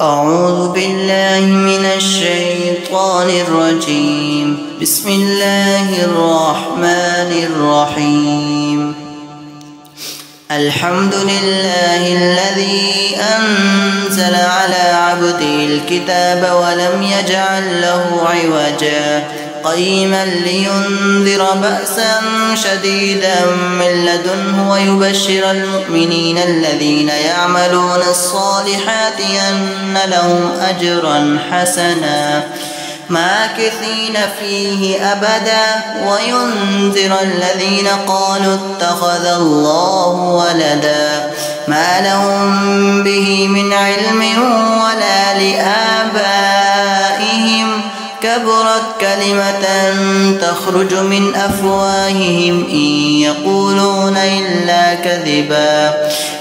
أعوذ بالله من الشيطان الرجيم. بسم الله الرحمن الرحيم. الحمد لله الذي أنزل على عبده الكتاب ولم يجعل له عوجا قيما لينذر بأسا شديدا من لدنه ويبشر المؤمنين الذين يعملون الصالحات أن لهم أجرا حسنا ماكثين فيه أبدا وينذر الذين قالوا اتخذ الله ولدا ما لهم به من علم ولا لآبائهم كبرت كلمة تخرج من أفواههم إن يقولون إلا كذبا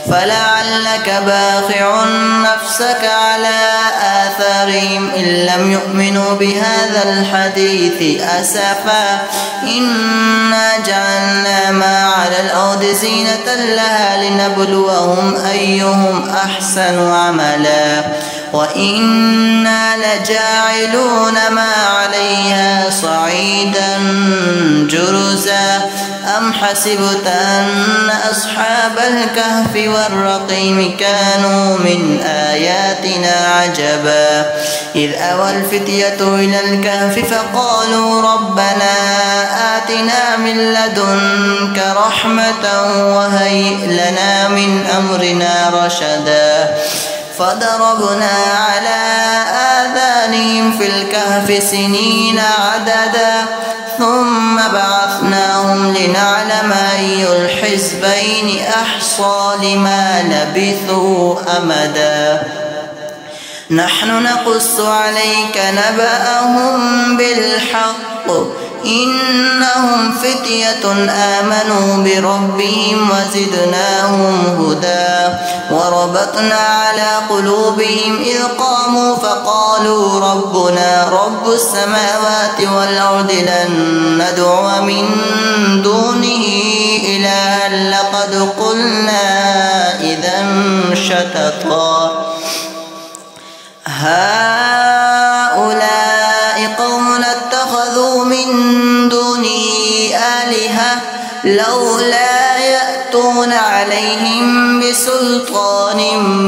فلعلك باخع نفسك على آثارهم إن لم يؤمنوا بهذا الحديث أسفا إنا جعلنا ما على الأرض زينة لها لنبلوهم أيهم أحسن عملا وإنا لجاعلون ما عليها صعيدا جرزا أم حسبت أن أصحاب الكهف والرقيم كانوا من آياتنا عجبا إذ أوى الفتية إلى الكهف فقالوا ربنا آتنا من لدنك رحمة وهيئ لنا من أمرنا رشدا فضربنا على آذانهم في الكهف سنين عددا ثم بعثناهم لنعلم أي الحزبين أحصى لما لبثوا أمدا نحن نقص عليك نبأهم بالحق إنهم فتية آمنوا بربهم وزدناهم هدى وربطنا على قلوبهم إذ قاموا فقالوا ربنا رب السماوات والأرض لن ندعو من دونه إلها لقد قلنا إذا شططا هؤلاء قوم اتخذوا من دونه آلهة لولا يأتون عليهم بسلطان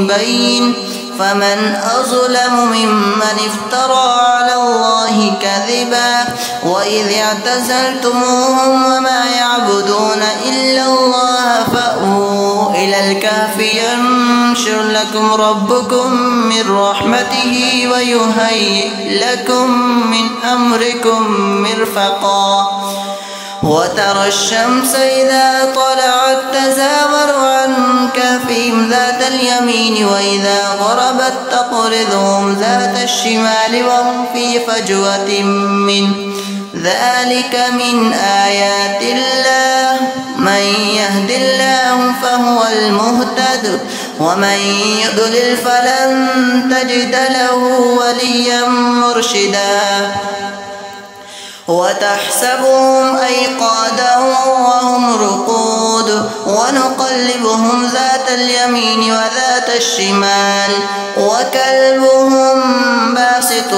بين فمن أظلم ممن افترى على الله كذبا وإذ اعتزلتموهم وما يعبدون إلا الله فأووا إلى الكهف ينشر لكم ربكم من رحمته ويهيئ لكم من أمركم مرفقا وترى الشمس إذا طلعت تزاور عن كهفهم ذات اليمين وإذا غربت تقرضهم ذات الشمال وهم في فجوة منه ذلك من آيات الله من يهد الله فهو المهتد ومن يضلل فلن تجد له وليا مرشدا وتحسبهم أيقاظا وهم رقود ونقلبهم ذات اليمين وذات الشمال وكلبهم باسط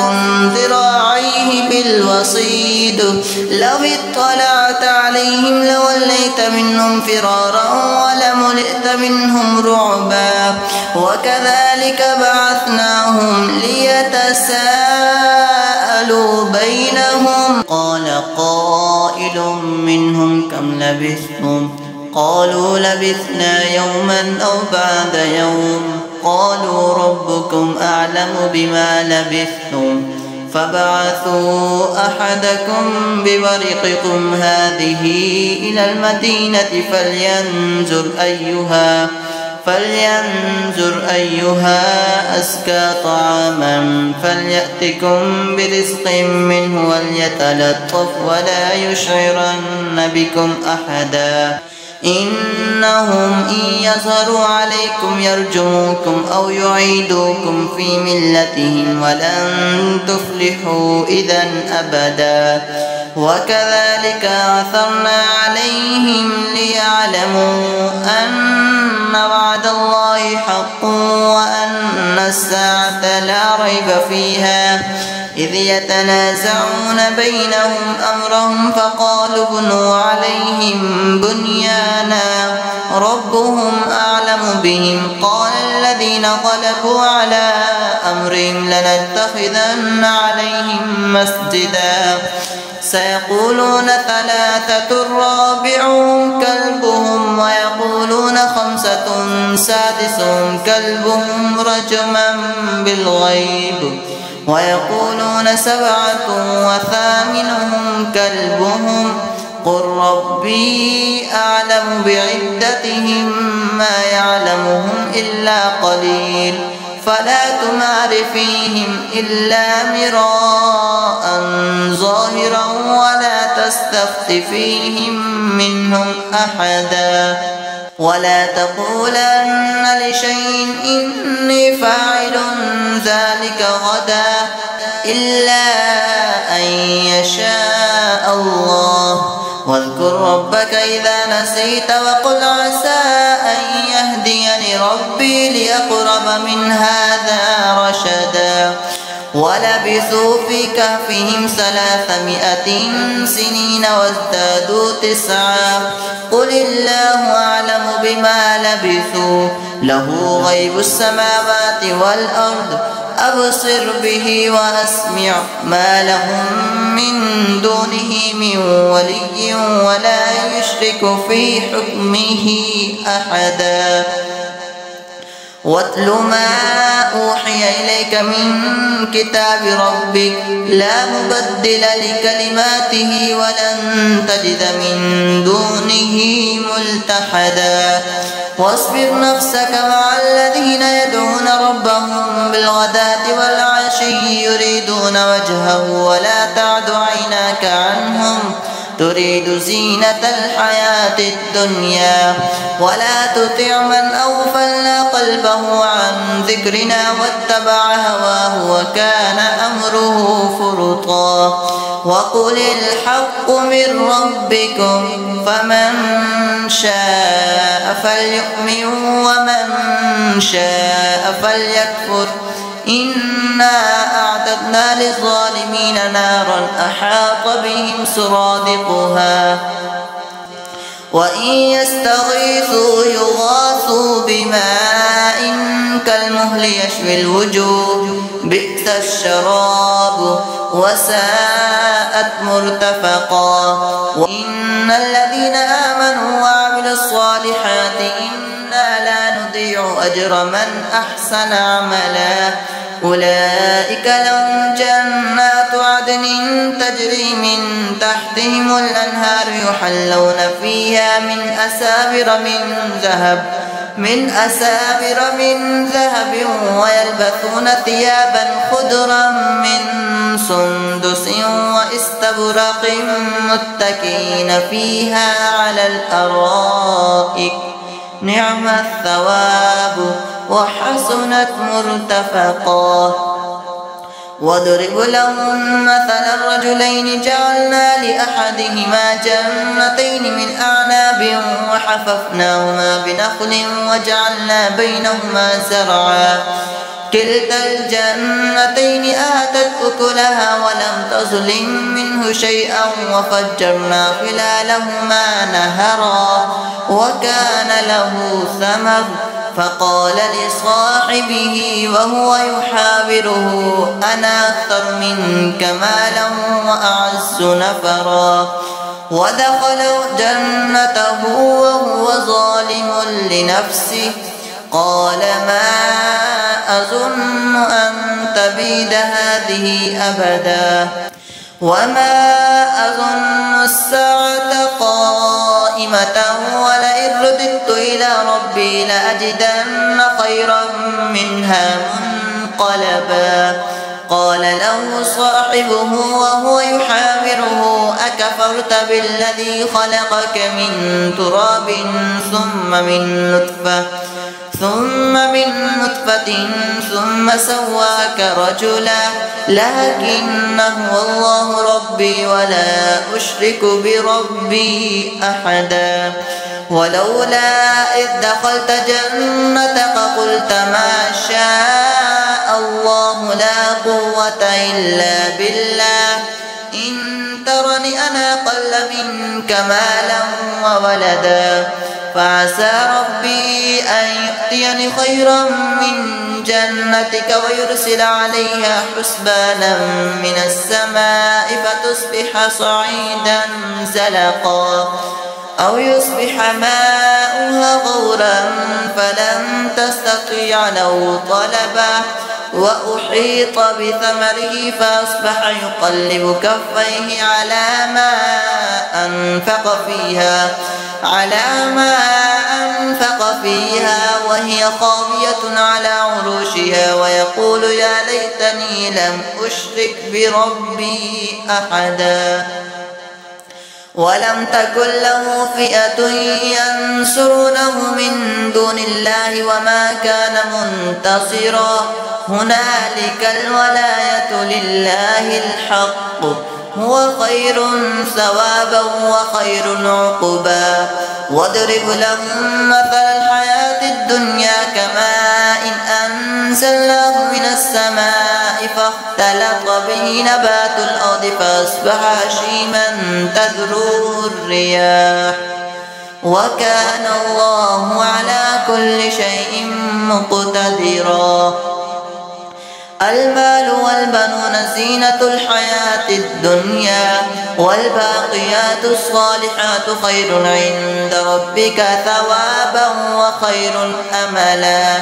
ذراعيه بالوصيد لو اطلعت عليهم لوليت منهم فرارا ولملئت منهم رعبا وكذلك بعثناهم ليتساءلوا بينهم قال قائل منهم كم لبثتم قالوا لبثنا يوما أو بعد يوم قالوا ربكم أعلم بما لبثتم فبعثوا أحدكم بورقكم هذه إلى المدينة فلينظر أيها أزكى طعاما فليأتكم برزق منه وليتلطف ولا يشعرن بكم أحدا إنهم إن يظهروا عليكم يرجموكم أو يعيدوكم في ملتهم ولن تفلحوا إذا أبدا وكذلك أعثرنا عليهم ليعلموا أن وعد الله حق وأن الساعة لا ريب فيها إذ يتنازعون بينهم أمرهم فقالوا ابنوا عليهم بنيانا ربهم أعلم بهم قال الذين غلبوا على أمرهم لنتخذن عليهم مسجدا سيقولون ثلاثة رابعهم كلبهم ويقولون خمسة سادسهم كلبهم رجما بالغيب ويقولون سبعة وثامنهم كلبهم قل ربي أعلم بعدتهم ما يعلمهم إلا قليل فلا تمار فيهم إلا مراء ظاهرا ولا تستفت فيهم منهم أحدا ولا تقولن لشيء إني فاعل ذلك غدا إلا أن يشاء الله واذكر ربك إذا نسيت وقل عسى أن يهديني ربي لأقرب من هذا رشدا ولبثوا في كهفهم 300 سنين وازدادوا 9 قل الله أعلم بما لبثوا له غيب السماوات والأرض أبصر به وأسمع ما لهم من دونه من ولي ولا يشرك في حكمه أحدا واتل ما أوحي إليك من كتاب ربك لا مبدل لكلماته ولن تجد من دونه ملتحدا واصبر نفسك مع الذين يدعون ربهم بالغداة والعشي يريدون وجهه ولا تعد عيناك عنهم تريد زينة الحياة الدنيا ولا تطع من أغفلنا قلبه عن ذكرنا واتبع هواه وكان أمره فرطا وقل الحق من ربكم فمن شاء فليؤمن ومن شاء فليكفر إنا أعتدنا للظالمين نارا أحاط بهم سرادقها وإن يستغيثوا يغاثوا بماء كالمهل يشوي الوجوه بئس الشراب وساءت مرتفقا وإن الذين آمنوا وعملوا الصالحات إنا لا نضيع أجر من أحسن عملا أولئك لهم جنات عدن تجري من تحتهم الأنهار يحلون فيها من أسابر من ذهب ويلبسون ثيابا خضرا من سندس واستبرق متكئين فيها على الأرائك نعم الثواب وحسنت مرتفقا واضرب لهم مثل الرجلين جعلنا لأحدهما جنتين من أعناب وحففناهما بنخل وجعلنا بينهما زرعا كلتا الجنتين آتت أكلها ولم تظلم منه شيئا وفجرنا خلالهما نهرا وكان له ثمر فقال لصاحبه وهو يحاوره أنا أكثر منك مالا وأعز نفرا ودخل جنته وهو ظالم لنفسه قال ما أظن أن تبيد هذه أبدا وما أظن الساعة قائمة ولئن رددت إلى ربي لأجدن خيرا منها منقلبا قال له صاحبه وهو يحاوره أكفرت بالذي خلقك من تراب ثم من نطفة ثم سواك رجلا لكن هو الله ربي ولا أشرك بربي أحدا ولولا إذ دخلت جنتك قلت ما شاء الله لا قوة إلا بالله إن ترني أنا أقل منك مالا وولدا فعسى ربي أن يؤتيني خيرا من جنتك ويرسل عليها حسبانا من السماء فتصبح صعيدا زلقا أو يصبح ماؤها غورا فلن تستطيع له طلبا وأحيط بثمره فأصبح يقلب كفيه على ما أنفق فيها وهي خاوية على عروشها ويقول يا ليتني لم أشرك بربي أحدا ولم تكن له فئة ينصرونه من دون الله وما كان منتصرا هنالك الولاية لله الحق هو خير ثوابا وخير عقبا واضرب لهم مثل الحياة الدنيا كماء أنزلناه من السماء فاختلط به نبات الأرض فأصبح هشيما تذروه الرياح وكان الله على كل شيء مقتدرا المال والبنون زينة الحياة الدنيا والباقيات الصالحات خير عند ربك ثوابا وخير أملا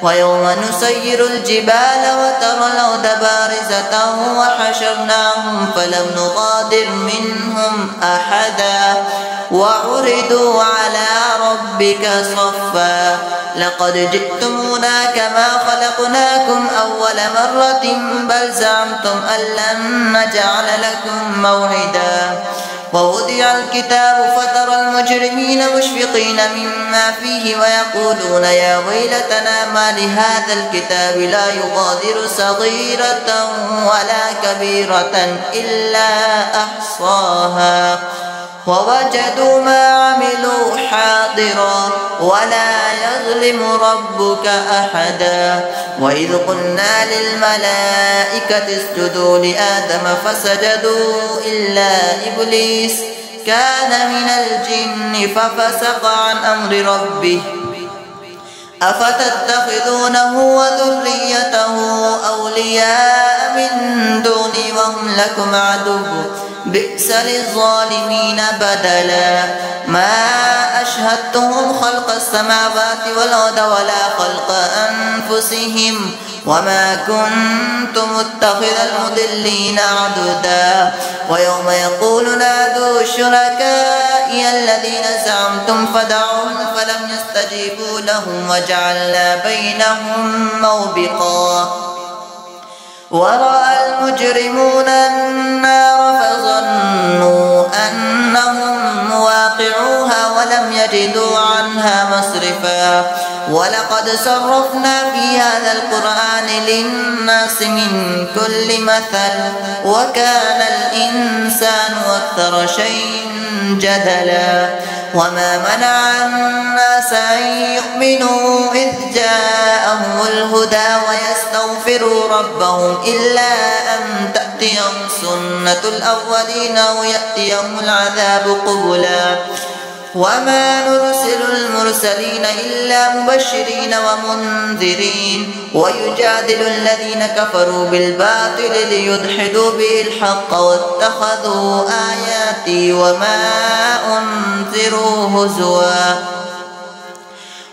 ويوم نسير الجبال وترى الأرض بارزة وحشرناهم فلم نغادر منهم أحدا وعرضوا على ربك صفا لقد جئتمونا كما خلقناكم أول مرة بل زعمتم أن لن نجعل لكم موعدا ووضع الكتاب فترى المجرمين مشفقين مما فيه ويقولون يا ويلتنا ما لهذا الكتاب لا يغادر صغيرة ولا كبيرة إلا أحصاها ووجدوا ما عملوا حاضرا ولا يظلم ربك أحدا وإذ قلنا للملائكة اسجدوا لآدم فسجدوا إلا إبليس كان من الجن ففسق عن أمر ربه أفتتخذونه وذريته أولياء من دوني وهم لكم عدو بئس للظالمين بدلا ما أشهدتهم خلق السماوات والأرض ولا خلق أنفسهم وما كنت متخذ المضلين عضدا ويوم يقول نادوا شركائي الذين زعمتم فدعوهم فلم يستجيبوا لهم وجعلنا بينهم موبقا ورأى المجرمون النار فظنوا أنهم مواقعوها ولم يجدوا عنها مصرفا ولقد صرفنا في هذا القرآن للناس من كل مثل وكان الإنسان أكثر شيء جدلا وما منع الناس أن يؤمنوا إذ جاءهم الهدى ويستغفروا ربهم إلا أن تأتيهم سنة الأولين أو يأتيهم العذاب قبلا وما نرسل المرسلين إلا مبشرين ومنذرين ويجادل الذين كفروا بالباطل ليدحضوا به الحق واتخذوا آياتي وما أنذروا هزوا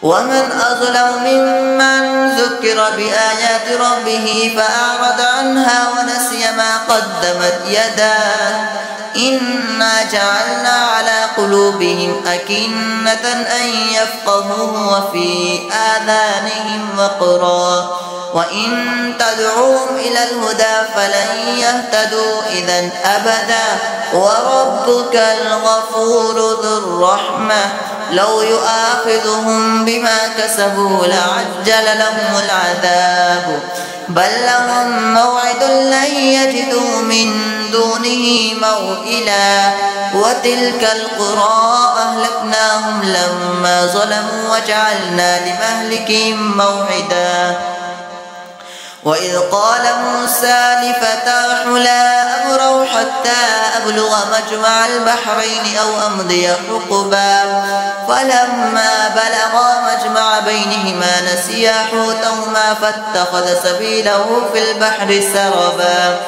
ومن أظلم ممن ذكر بآيات ربه فأعرض عنها ونسي ما قدمت يداه إنا جعلنا على قلوبهم أكنة أن يفقهوه وفي آذانهم وقرا وإن تدعوهم إلى الهدى فلن يهتدوا إذا أبدا وربك الغفور ذو الرحمة لو يؤاخذهم بما كسبوا لعجل لهم العذاب بل لهم موعد لن يجدوا من دونه موئلا وتلك القرى أهلكناهم لما ظلموا وجعلنا لمهلكهم موعدا وإذ قال موسى لفتاه لا أبرح حتى أبلغ مجمع البحرين أو أمضي حقبا فلما بلغا مجمع بينهما نسيا حوتهما فاتخذ سبيله في البحر سربا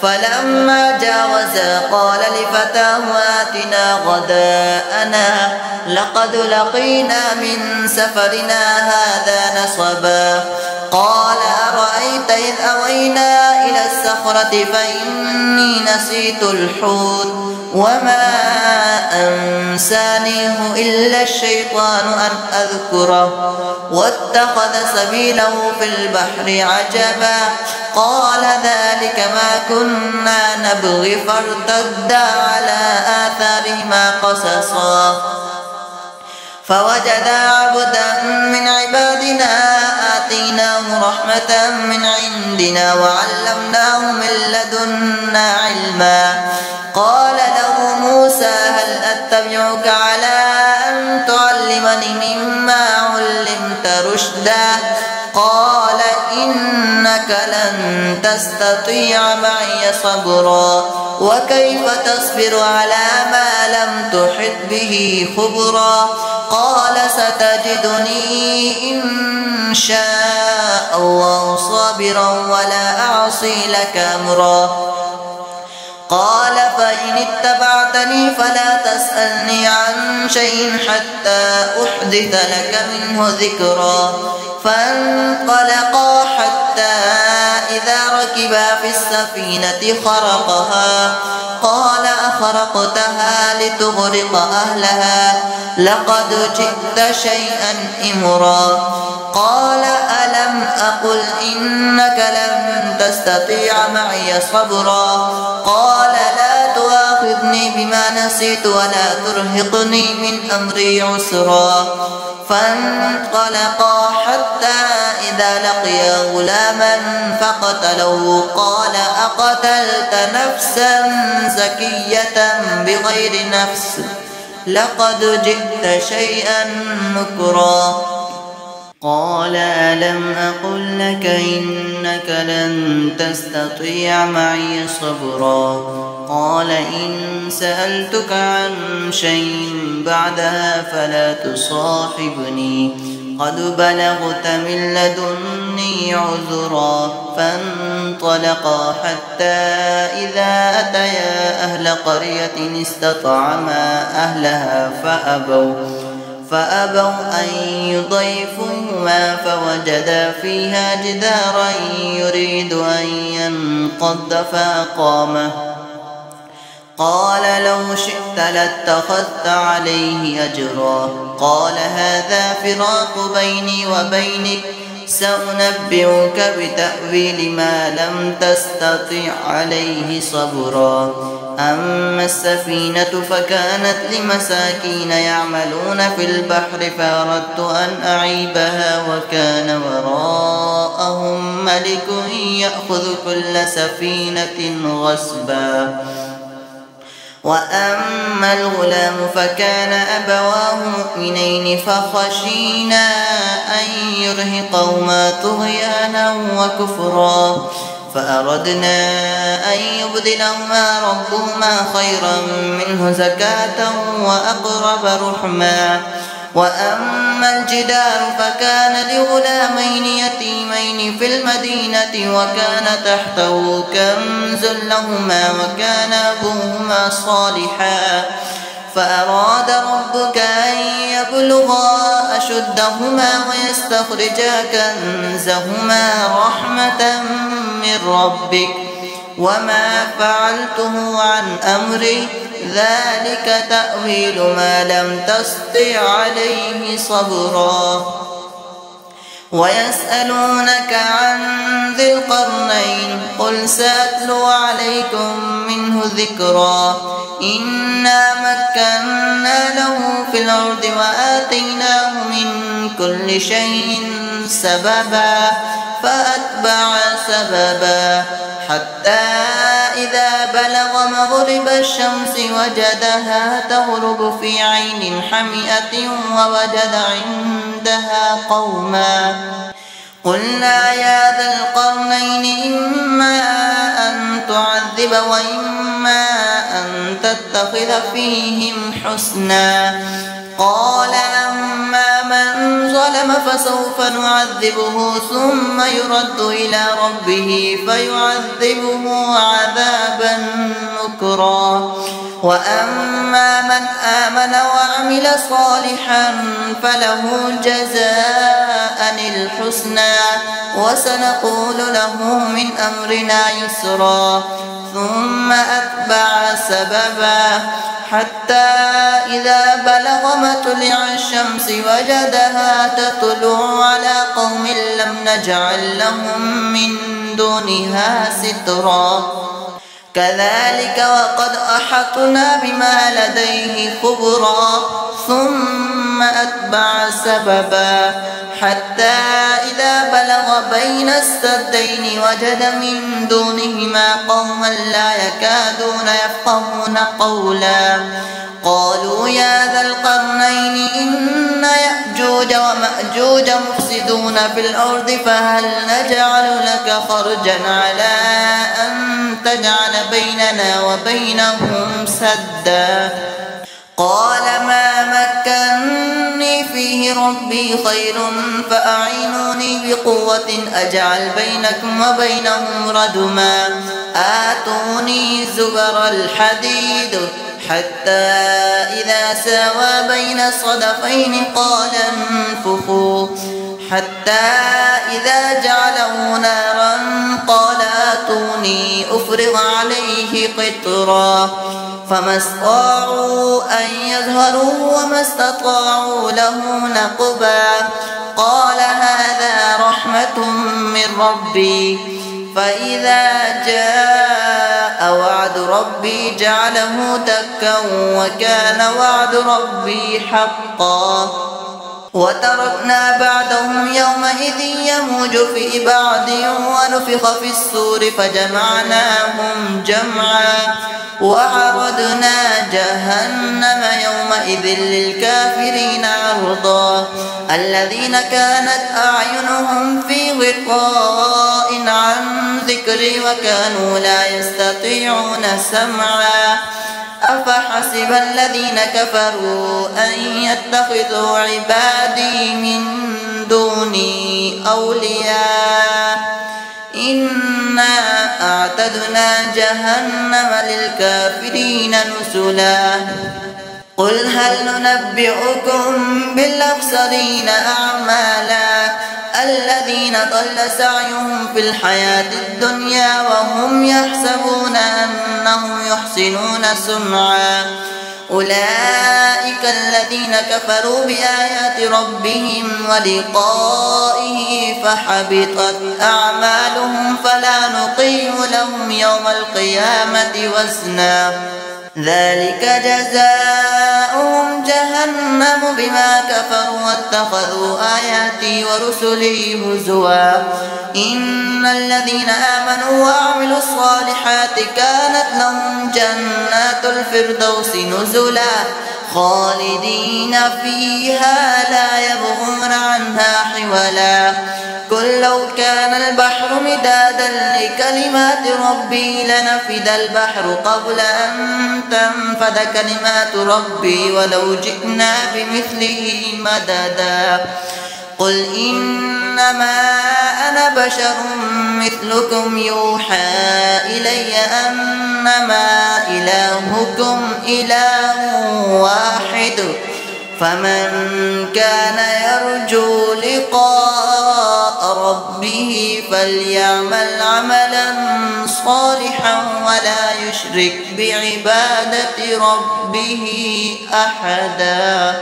فلما جاوزا قال لفتاه آتنا غداءنا لقد لقينا من سفرنا هذا نصبا قال أرأيت إذ أوينا إلى الصخرة فإني نسيت الحوت وما أنسانيه إلا الشيطان أن أذكره واتخذ سبيله في البحر عجبا قال ذلك ما كنا نبغي فارتدا على آثارهما قصصا فوجدا عبدا من عبادنا آتيناه رحمة من عندنا وعلمناه من لدنا علما قال له موسى هل أتبعك على أن تعلمني مما علمت رشدا قال إنك لن تستطيع معي صبرا وكيف تصبر على ما لم تحط به خبرا قال ستجدني إن شاء الله صابرا ولا أعصي لك أمرا قال فإن اتبعتني فلا تسألني عن شيء حتى أحدث لك منه ذكرا فانطلقا حتى إذا ركبا في السفينة خرقها قال أخرقتها لتغرق أهلها لقد جئت شيئا إمرا قال ألم أقل إنك لن تستطيع معي صبرا قال لا تؤاخذني بما نسيت ولا ترهقني من أمري عسرا فانطلقا حتى إذا لقيا غلاما فقتله قال أقتلت نفسا زكية بغير نفس لقد جئت شيئا نكرا قال ألم أقل لك إنك لن تستطيع معي صبرا قال إن سألتك عن شيء بعدها فلا تصاحبني قد بلغت من لدني عذرا فانطلقا حتى إذا أتيا أهل قرية استطعما أهلها فأبوا أن يضيفوهما فوجدا فيها جدارا يريد أن ينقض فأقامه قال لو شئت لاتخذت عليه أجرا قال هذا فراق بيني وبينك سأنبئك بتأويل ما لم تستطع عليه صبرا أما السفينة فكانت لمساكين يعملون في البحر فأردت أن أعيبها وكان وراءهم ملك يأخذ كل سفينة غصبا وأما الغلام فكان أبواه مؤمنين فخشينا أن يرهقهما طغيانا وكفرا فأردنا أن يبدلهما ربهما خيرا منه زكاة وأقرب رحما وأما الجدار فكان لغلامين يتيمين في المدينة وكان تحته كنز لهما وكان أبوهما صالحا فأراد ربك أن يبلغا أشدهما ويستخرجا كنزهما رحمة من ربك وما فعلته عن أمري ذلك تأويل ما لم تستطع عليه صبرا ويسألونك عن ذي القرنين قل سأتلو عليكم منه ذكرا إنا مكنا له في الأرض وآتيناه من كل شيء سببا فأتبع سببا حتى إذا بلغ مغرب الشمس وجدها تغرب في عين حمئة ووجد عندها قوما قلنا يا ذا القرنين إما أن تعذب وإما أن تتخذ فيهم حسنا قال أما من ظلم فسوف نعذبه ثم يرد إلى ربه فيعذبه عذابا نكرا وأما من آمن وعمل صالحا فله جزاء الحسنى وسنقول له من أمرنا يسرا ثم أتبع سببا حتى إذا بلغ مطلع الشمس وجدها تطلع على قوم لم نجعل لهم من دونها سترا كذلك وقد أحطنا بما لديه خبرا ثم أتبع سببا حتى إذا بلغ بين السدين وجد من دونهما قوما لا يكادون يفقهون قولا قالوا يا ذا القرنين إن يأجوج ومأجوج مفسدون في الأرض فهل نجعل لك خرجا على أن تجعل بيننا وبينهم سدا قال ما مكنني فيه ربي خير فأعينوني بقوة أجعل بينكم وبينهم ردما آتوني زبر الحديد حتى إذا ساوى بين الصدفين قال انفخوا حتى إذا جعله نارا قال آتوني أفرغ عليه قطرا فما استطاعوا أن يظهروا وما استطاعوا له نقبا قال هذا رحمة من ربي فإذا جاء وعد ربي جعله دكا وكان وعد ربي حقا وتركنا بعدهم يومئذ يموج في بعض ونفخ في الصور فجمعناهم جمعا وعرضنا جهنم يومئذ للكافرين عرضا الذين كانت أعينهم في غطاء عن ذكري وكانوا لا يستطيعون سمعا أفحسب الذين كفروا أن يتخذوا عبادي من دوني أولياء إنا أعتدنا جهنم للكافرين نزلا قل هل ننبئكم بالأخسرين أعمالا الذين ضل سعيهم في الحياة الدنيا وهم يحسبون أنهم يحسنون صنعا أولئك الذين كفروا بآيات ربهم ولقائه فحبطت أعمالهم فلا نقيم لهم يوم القيامة وزنا ذلك جزاؤهم جهنم بما كفروا واتخذوا آياتي ورسلي هزوا إن الذين آمنوا وعملوا الصالحات كانت لهم جنات الفردوس نزلا خالدين فيها لا يبغون عنها حولا قل لو كان البحر مدادا لكلمات ربي لنفد البحر قبل أن تنفد كلمات ربي ولو جئنا بمثله مددا قل إنما أنا بشر مثلكم يوحى إلي أنما إلهكم إله واحد فمن كان يرجو لقاء ربه فليعمل عملا صالحا ولا يشرك بعبادة ربه أحدا.